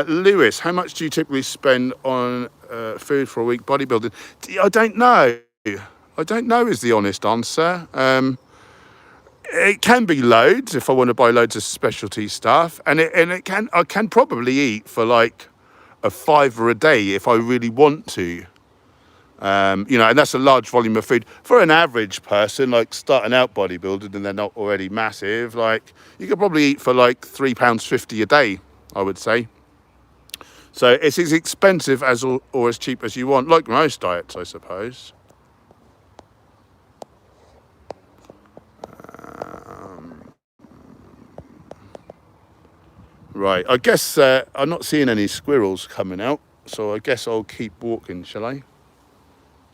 S1: Lewis, how much do you typically spend on food for a week bodybuilding? I don't know. I don't know is the honest answer. It can be loads if I want to buy loads of specialty stuff, and I can probably eat for like a £5 a day if I really want to. And that's a large volume of food for an average person, like starting out bodybuilding and they're not already massive. Like you could probably eat for like £3.50 a day, I would say. So it's as expensive as or as cheap as you want, like most diets, I suppose. Right, I guess I'm not seeing any squirrels coming out, so I guess I'll keep walking, shall I?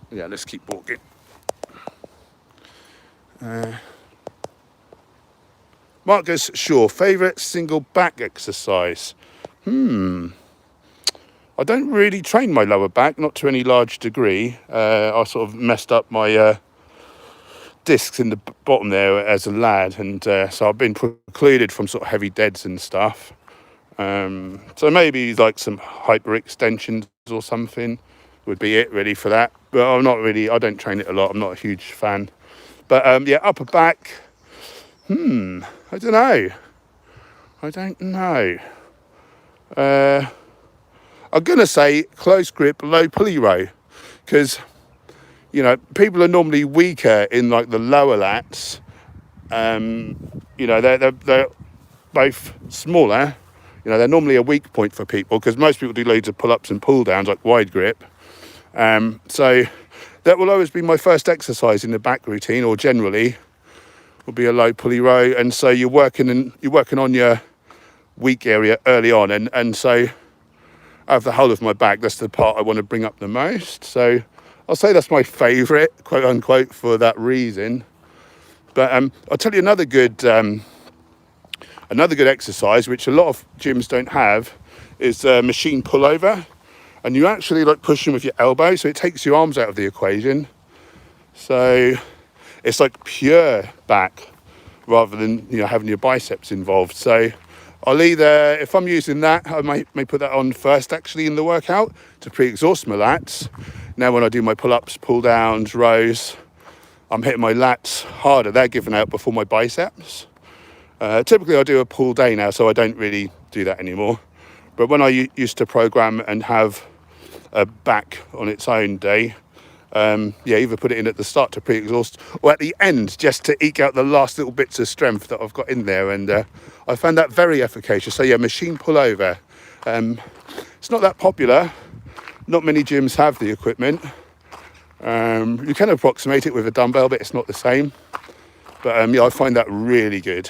S1: Yeah, let's keep walking. Marcus Shaw, favourite single back exercise? I don't really train my lower back, not to any large degree. I sort of messed up my discs in the bottom there as a lad, and so I've been precluded from sort of heavy deads and stuff. So maybe like some hyperextensions or something would be it really for that. But I don't train it a lot. I'm not a huge fan. But yeah, upper back. I don't know. I'm going to say close grip, low pulley row, because, people are normally weaker in like the lower lats. They're both smaller. They're normally a weak point for people because most people do loads of pull-ups and pull-downs, like wide grip. So that will always be my first exercise in the back routine, or generally will be a low pulley row. And so you're working on your weak area early on, and so out of the whole of my back, that's the part I want to bring up the most. So I'll say that's my favourite, quote unquote, for that reason. But I'll tell you another good exercise, which a lot of gyms don't have, is machine pullover. And you actually like pushing with your elbow, so it takes your arms out of the equation. So it's like pure back rather than having your biceps involved. So I'll either, if I'm using that, I may put that on first actually in the workout to pre-exhaust my lats. Now when I do my pull-ups, pull-downs, rows, I'm hitting my lats harder. They're giving out before my biceps. Typically I do a pull day now, so I don't really do that anymore. But when I used to program and have a back on its own day, either put it in at the start to pre-exhaust or at the end just to eke out the last little bits of strength that I've got in there, and I found that very efficacious. So yeah, machine pullover. It's not that popular. Not many gyms have the equipment. You can approximate it with a dumbbell, but it's not the same. But I find that really good.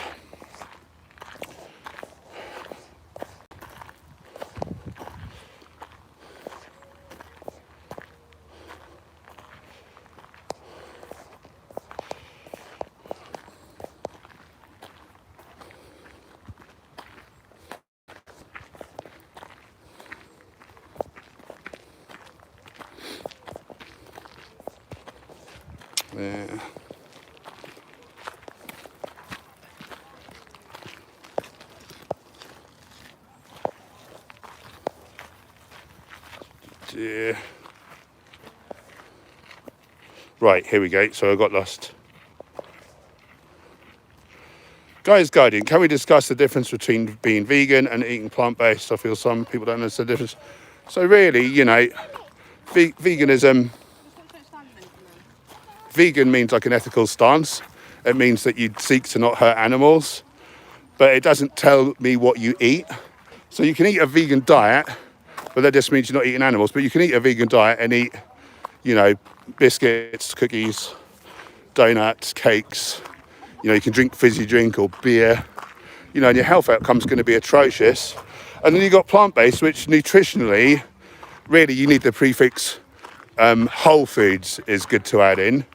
S1: Yeah. Right, here we go. So I got lost. Guys Guardian, can we discuss the difference between being vegan and eating plant-based? I feel some people don't understand the difference. So really, veganism, vegan means like an ethical stance. It means that you seek to not hurt animals, but it doesn't tell me what you eat. So you can eat a vegan diet, but that just means you're not eating animals. But you can eat a vegan diet and eat you know, biscuits, cookies, donuts, cakes. You know, you can drink fizzy drink or beer, you know, and your health outcome's going to be atrocious. And then you've got plant-based, which nutritionally, really, you need the prefix whole foods is good to add in.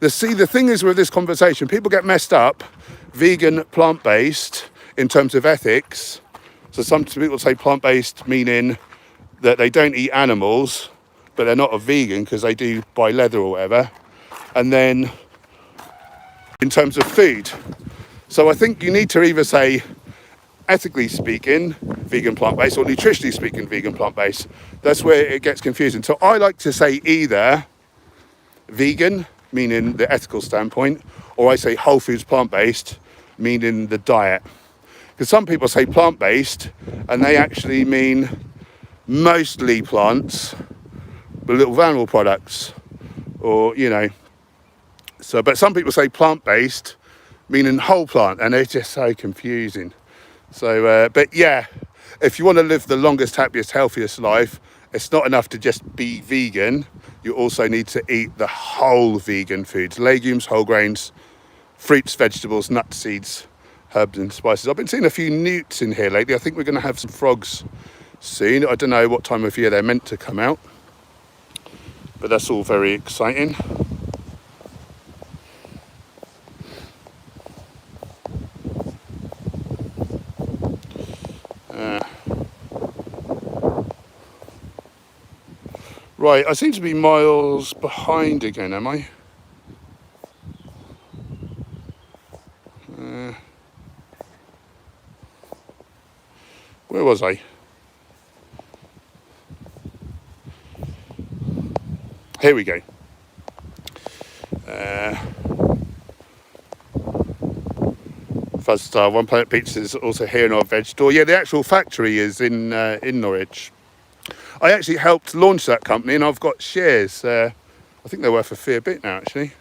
S1: The thing is with this conversation, people get messed up, vegan, plant-based, in terms of ethics. So some people say plant-based meaning that they don't eat animals, but they're not a vegan because they do buy leather or whatever. And then in terms of food. So I think you need to either say, ethically speaking, vegan plant-based, or nutritionally speaking, vegan plant-based. That's where it gets confusing. So I like to say either vegan, meaning the ethical standpoint, or I say whole foods plant-based, meaning the diet. Because some people say plant-based, and they actually mean mostly plants, but little animal products, or, you know. So, but some people say plant-based, meaning whole plant, and it's just so confusing. So, but yeah, if you want to live the longest, happiest, healthiest life, it's not enough to just be vegan. You also need to eat the whole vegan foods, legumes, whole grains, fruits, vegetables, nuts, seeds, herbs and spices. I've been seeing a few newts in here lately. I think we're going to have some frogs soon. I don't know what time of year they're meant to come out, but that's all very exciting. Right, I seem to be miles behind again, am I? Where was I? Here we go. Fuzzstar, One Planet Pizza is also here in our veg store. Yeah, the actual factory is in Norwich. I actually helped launch that company, and I've got shares. I think they're worth a fair bit now, actually.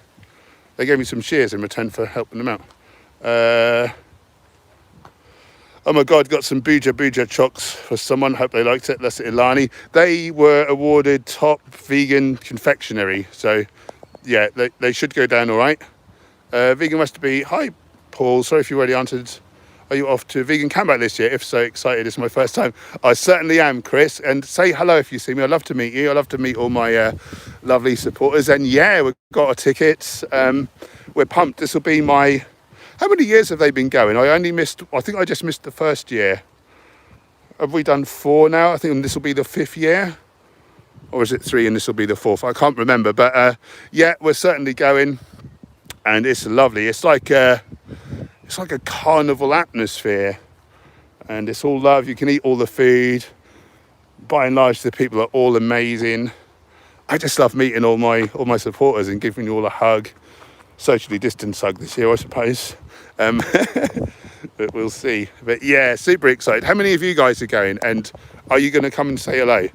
S1: They gave me some shares in return for helping them out. Oh my God, got some Buja chocks for someone. Hope they liked it. That's Ilani. They were awarded top vegan confectionery. So, yeah, they should go down all right. Vegan recipe. Hi, Paul. Sorry if you already answered. Are you off to vegan campout this year? If so, excited. It's my first time. I certainly am, Chris. And say hello if you see me. I'd love to meet you. I'd love to meet all my lovely supporters. And yeah, we've got our tickets. We're pumped. This will be my... How many years have they been going? I think I just missed the first year. Have we done 4 now? I think this will be the 5th year. Or is it 3 and this will be the 4th? I can't remember. But yeah, we're certainly going. And it's lovely. It's like a carnival atmosphere. And it's all love. You can eat all the food. By and large, the people are all amazing. I just love meeting all my supporters and giving you all a hug. Socially distanced hug this year, I suppose. But we'll see. But yeah, super excited. How many of you guys are going? And are you going to come and say hello?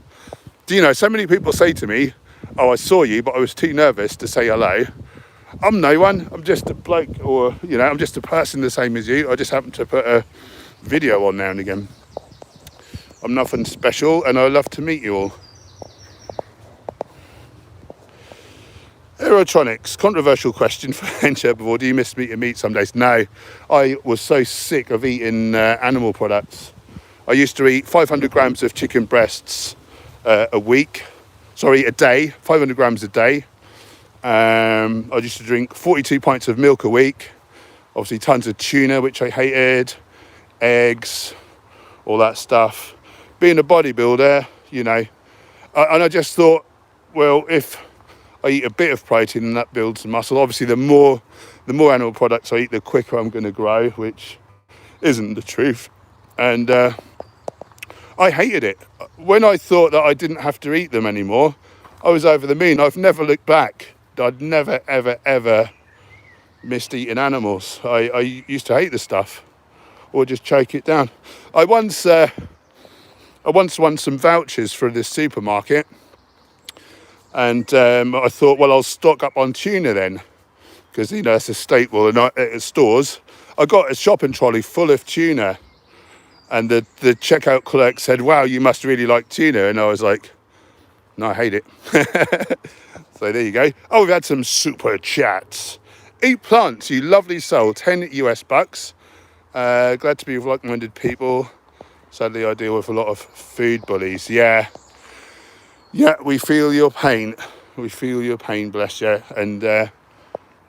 S1: Do you know, so many people say to me, oh, I saw you, but I was too nervous to say hello. I'm no one. I'm just a bloke, or, you know, I'm just a person the same as you. I just happen to put a video on now and again. I'm nothing special, and I love to meet you all. Aerotronics, controversial question for Hench Herbivore. Do you miss meat and meat some days? No, I was so sick of eating animal products. I used to eat 500 grams of chicken breasts a day, 500 grams a day. I used to drink 42 pints of milk a week. Obviously tons of tuna, which I hated, eggs, all that stuff. Being a bodybuilder, you know, and I just thought, well, if I eat a bit of protein and that builds muscle. Obviously, the more animal products I eat, the quicker I'm going to grow, which isn't the truth. And I hated it. When I thought that I didn't have to eat them anymore, I was over the moon. I've never looked back. I'd never, ever, ever missed eating animals. I used to hate the stuff, or just choke it down. I once won some vouchers for this supermarket. And I thought, well, I'll stock up on tuna then, because, you know, it's a staple at stores. I got a shopping trolley full of tuna, and the checkout clerk said, wow, you must really like tuna. And I was like, No, I hate it. So there you go. Oh, we've had some super chats. Eat plants, you lovely soul. 10 US bucks. Glad to be with like-minded people. Sadly, I deal with a lot of food bullies. Yeah, we feel your pain. We feel your pain, bless you. And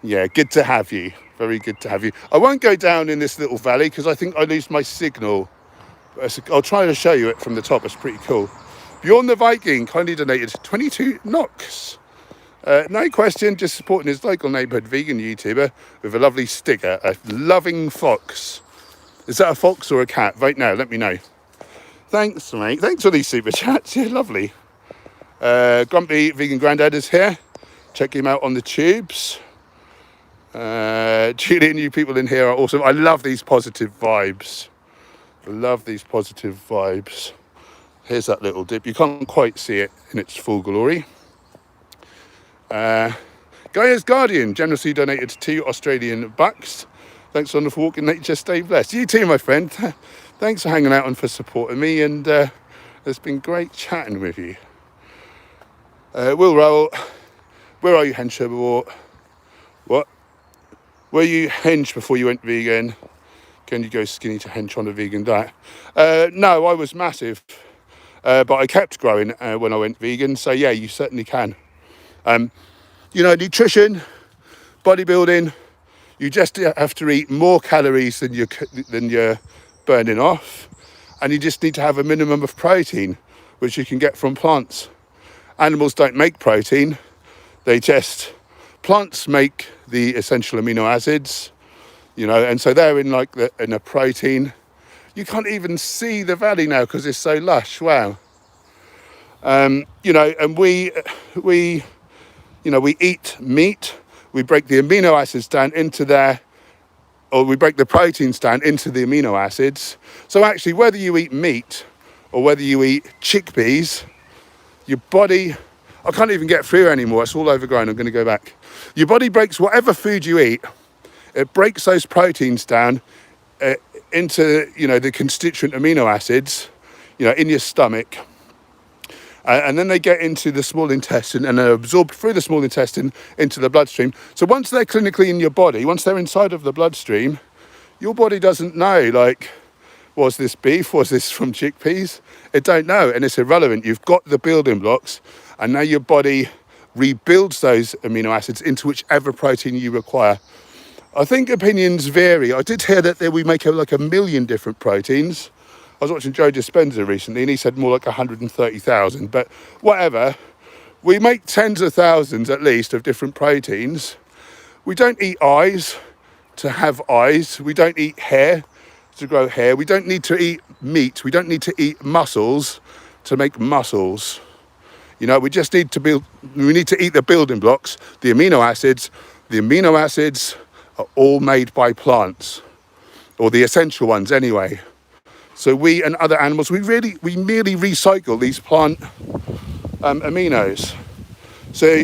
S1: yeah, good to have you. Very good to have you. I won't go down in this little valley because I think I lose my signal. I'll try to show you it from the top. It's pretty cool. Bjorn the Viking kindly donated 22 NOx. No question, just supporting his local neighbourhood vegan YouTuber with a lovely sticker, a loving fox. Is that a fox or a cat? Vote now, let me know. Thanks, mate. Thanks for these super chats. Yeah, lovely. Grumpy Vegan Grandad is here. Check him out on the tubes. Julian, you people in here are awesome. I love these positive vibes. Here's that little dip. You can't quite see it in its full glory. Gaia's Guardian generously donated 2 Australian bucks. Thanks on the walk in nature. Stay blessed. You too, my friend. Thanks for hanging out and for supporting me. And it's been great chatting with you. Will Rowell, where are you, Hench Herbivore? What? Were you hench before you went vegan? Can you go skinny to hench on a vegan diet? No, I was massive. But I kept growing when I went vegan. So yeah, you certainly can. Nutrition, bodybuilding, you just have to eat more calories than you're burning off. And you just need to have a minimum of protein, which you can get from plants. Animals don't make protein. Plants make the essential amino acids, and so they're in a protein. You can't even see the valley now because it's so lush. Wow. And we eat meat. We break the amino acids down into there, or we break the proteins down into the amino acids. So actually, whether you eat meat or whether you eat chickpeas, your body, I can't even get through anymore. It's all overgrown. I'm going to go back. Your body breaks whatever food you eat. It breaks those proteins down into, the constituent amino acids, in your stomach. And then they get into the small intestine and are absorbed through the small intestine into the bloodstream. So once they're clinically in your body, once they're inside of the bloodstream, your body doesn't know, was this beef? Was this from chickpeas? It don't know, and it's irrelevant. You've got the building blocks, and now your body rebuilds those amino acids into whichever protein you require. I think opinions vary. I did hear that we make 1 million different proteins. I was watching Joe Dispenza recently, and he said more like 130,000. But whatever, we make tens of thousands at least of different proteins. We don't eat eyes to have eyes. We don't eat hair to grow hair. We don't need to eat meat. We don't need to eat muscles to make muscles. We just need to eat the building blocks, the amino acids. The amino acids are all made by plants, or the essential ones anyway. So we and other animals, we merely recycle these plant aminos. So,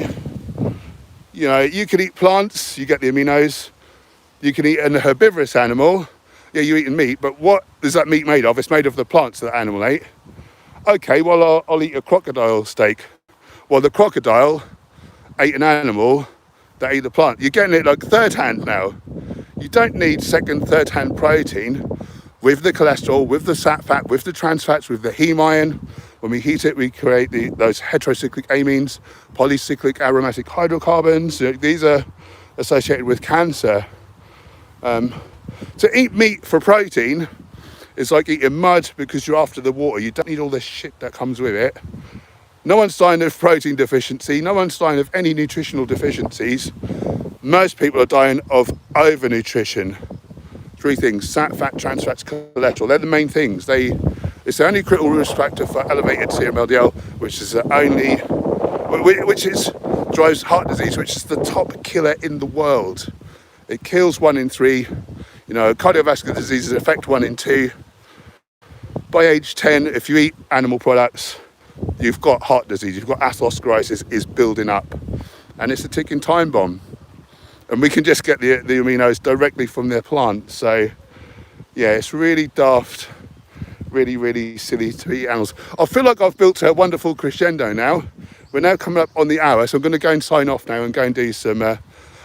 S1: you can eat plants, you get the aminos. You can eat an herbivorous animal. Yeah, you're eating meat, but what is that meat made of? It's made of the plants that animal ate. Okay, well, I'll eat a crocodile steak. Well, the crocodile ate an animal that ate the plant. You're getting it third hand now. You don't need second, third hand protein with the cholesterol, with the sat fat, with the trans fats, with the heme iron. When we heat it, we create those heterocyclic amines, polycyclic aromatic hydrocarbons. These are associated with cancer. To eat meat for protein is like eating mud because you're after the water. You don't need all the shit that comes with it. No one's dying of protein deficiency. No one's dying of any nutritional deficiencies. Most people are dying of overnutrition. 3 things: sat, fat, trans fats, cholesterol. They're the main things. It's the only critical risk factor for elevated serum LDL, which drives heart disease, which is the top killer in the world. It kills 1 in 3. Cardiovascular diseases affect 1 in 2. By age 10, if you eat animal products, you've got heart disease. You've got atherosclerosis is building up, and it's a ticking time bomb. And we can just get the aminos directly from their plant. So, yeah, it's really daft, really, really silly to eat animals. I feel like I've built a wonderful crescendo now. we're now coming up on the hour, so I'm going to go and sign off now and go and do some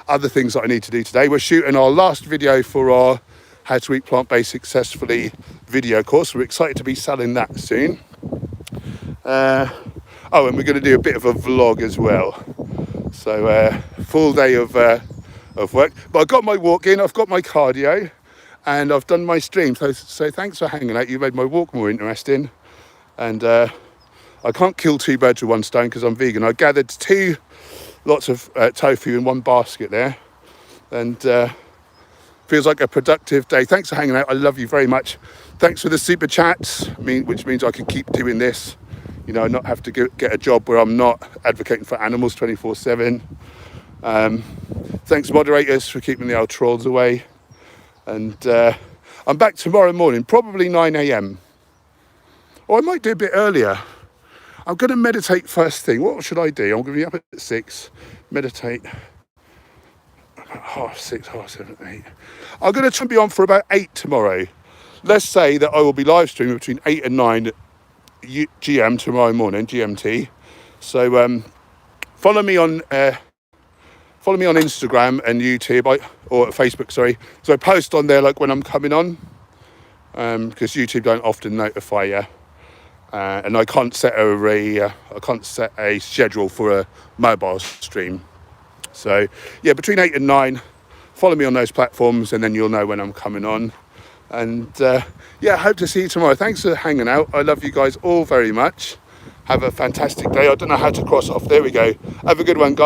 S1: other things that I need to do today. We're shooting our last video for our How to Eat Plant-Based Successfully video course. We're excited to be selling that soon. Oh, and we're going to do a bit of a vlog as well. So full day of work. But I've got my walk in, I've got my cardio, and I've done my stream. So thanks for hanging out. You made my walk more interesting. And I can't kill two birds with one stone because I'm vegan. I gathered lots of tofu in one basket there. And feels like a productive day. Thanks for hanging out. I love you very much. Thanks for the super chats, which means I can keep doing this. You know, not have to get a job where I'm not advocating for animals 24/7. Thanks moderators for keeping the old trolls away. And I'm back tomorrow morning, probably 9 a.m. Or I might do a bit earlier. I'm going to meditate first thing. What should I do? I'm going to be up at 6, meditate. 6:30, 7:30, 8. I'm going to try and be on for about 8 tomorrow. Let's say that I will be live streaming between 8 and 9 GM tomorrow morning, GMT. So follow me on Instagram and YouTube, or Facebook, sorry. So I post on there like when I'm coming on, because YouTube don't often notify you, and I can't set a schedule for a mobile stream. So yeah, between 8 and 9, follow me on those platforms, and then you'll know when I'm coming on. And yeah, hope to see you tomorrow. Thanks for hanging out. I love you guys all very much. Have a fantastic day. I don't know how to cross off. There we go. Have a good one, guys.